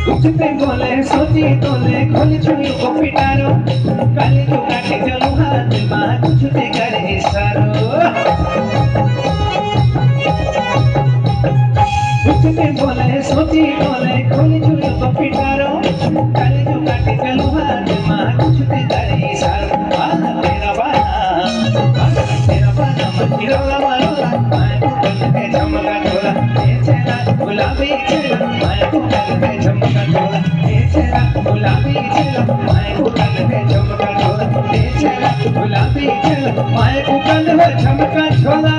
कुछ पे बोले सोची तोले खोल छुई को पिटारो काली जो काटे चलो हाथ मां कुछ ते करे इशारो कुछ पे बोले सोची तोले खोल छुई को पिटारो काली जो काटे चलो हाथ मां कुछ ते करे इशारो तेरा बाना मंदिरोला मारोला मैं तो कल के झमका झोला ये चेहरा गुलाबी चेहरा मैं तो कल के झमका झोला ये चेहरा गुलाबी चेहरा मैं तो कल के झमका झोला ये चेहरा गुलाबी चेहरा मैं तो कल के झमका झोला